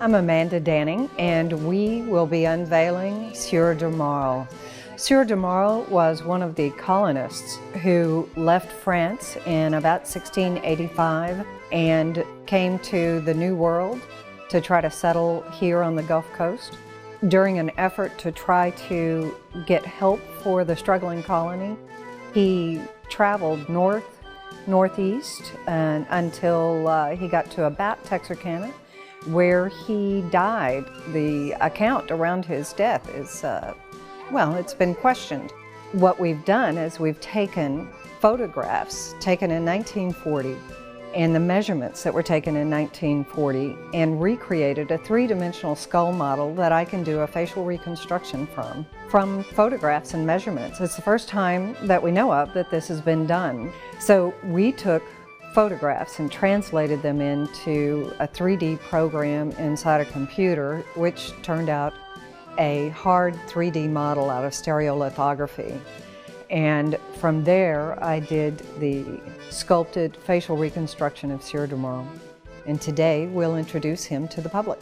I'm Amanda Danning, and we will be unveiling Sieur de Marle. Sieur de Marle was one of the colonists who left France in about 1685 and came to the New World to try to settle here on the Gulf Coast. During an effort to try to get help for the struggling colony, he traveled northeast until he got to about Texarkana, where he died. The account around his death is, well, it's been questioned. What we've done is we've taken photographs taken in 1940 and the measurements that were taken in 1940 and recreated a three-dimensional skull model that I can do a facial reconstruction from photographs and measurements. It's the first time that we know of that this has been done. So we took photographs and translated them into a 3D program inside a computer, which turned out a hard 3D model out of stereolithography. And from there, I did the sculpted facial reconstruction of Sieur de Marle. And today, we'll introduce him to the public.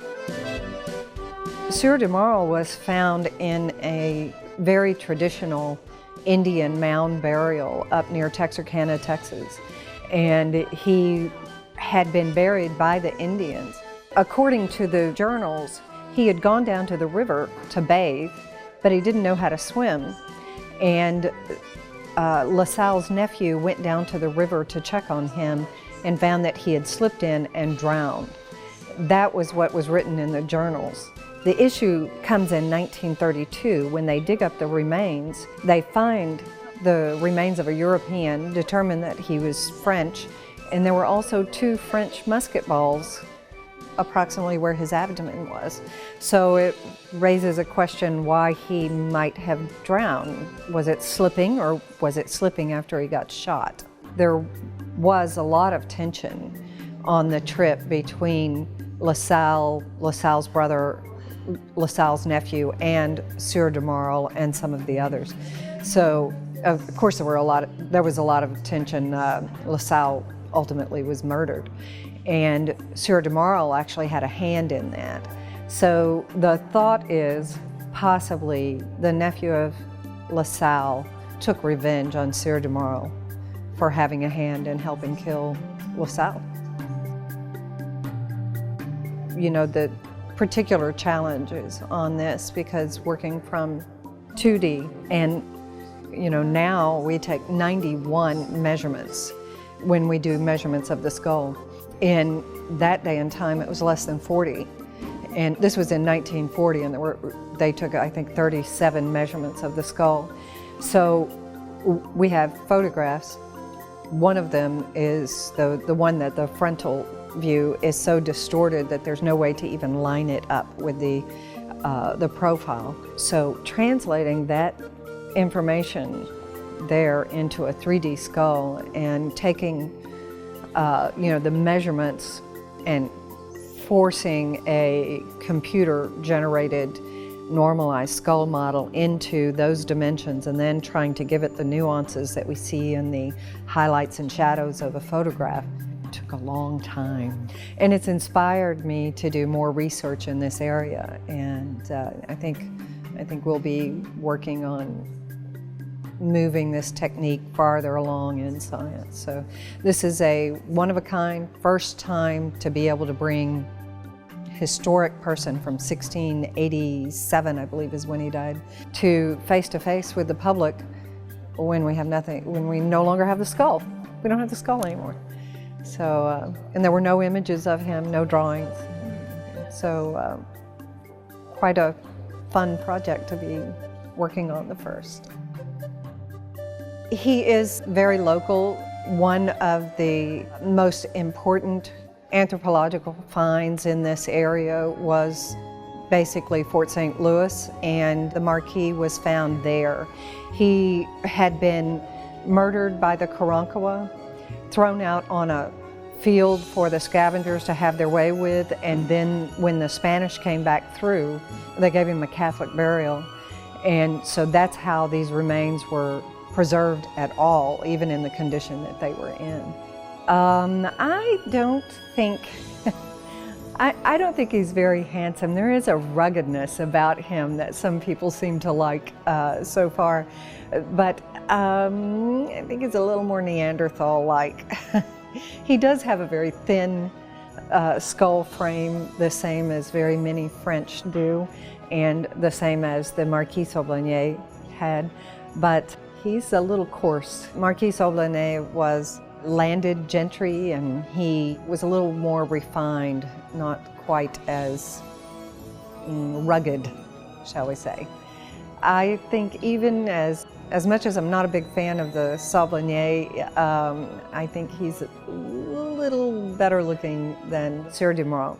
Sieur de Marle was found in a very traditional Indian mound burial up near Texarkana, Texas. And he had been buried by the Indians. According to the journals, he had gone down to the river to bathe, but he didn't know how to swim. And La Salle's nephew went down to the river to check on him and found that he had slipped in and drowned. That was what was written in the journals. The issue comes in 1932 when they dig up the remains. They find the remains of a European, determine that he was French, and there were also 2 French musket balls approximately where his abdomen was. So it raises a question why he might have drowned. Was it slipping, or was it slipping after he got shot? There was a lot of tension on the trip between La Salle's brother, La Salle's nephew, and Sieur de Marle and some of the others. So of course there was a lot of tension. La Salle ultimately was murdered, and Sieur de Marle actually had a hand in that. So the thought is possibly the nephew of La Salle took revenge on Sieur de Marle for having a hand in helping kill La Salle. You know, the particular challenges on this, because working from 2D, and you know, now we take 91 measurements when we do measurements of the skull. In that day and time, it was less than 40. And this was in 1940, and they took, I think, 37 measurements of the skull. So we have photographs. One of them is the one that the frontal view is so distorted that there's no way to even line it up with the profile. So translating that information there into a 3D skull and taking you know, the measurements and forcing a computer-generated normalized skull model into those dimensions, and then trying to give it the nuances that we see in the highlights and shadows of a photograph took a long time. And it's inspired me to do more research in this area, and I think we'll be working on moving this technique farther along in science. So this is a one-of-a-kind, first time to be able to bring historic person from 1687, I believe is when he died, to face with the public when we have nothing, when we no longer have the skull. We don't have the skull anymore. So, and there were no images of him, no drawings. So quite a fun project to be working on the first. He is very local. One of the most important anthropological finds in this area was basically Fort St. Louis, and the marquee was found there. He had been murdered by the Karankawa, thrown out on a field for the scavengers to have their way with, and then when the Spanish came back through, they gave him a Catholic burial. And so that's how these remains were preserved at all, even in the condition that they were in. I don't think I don't think he's very handsome. There is a ruggedness about him that some people seem to like so far, but I think he's a little more Neanderthal-like. He does have a very thin skull frame, the same as very many French do, and the same as the Marquis Sablonnier had, but he's a little coarse. Marquis Sablonnier was landed gentry, and he was a little more refined, not quite as rugged, shall we say. I think even as much as I'm not a big fan of the Sablonnier, I think he's a little better looking than Sieur de Marle.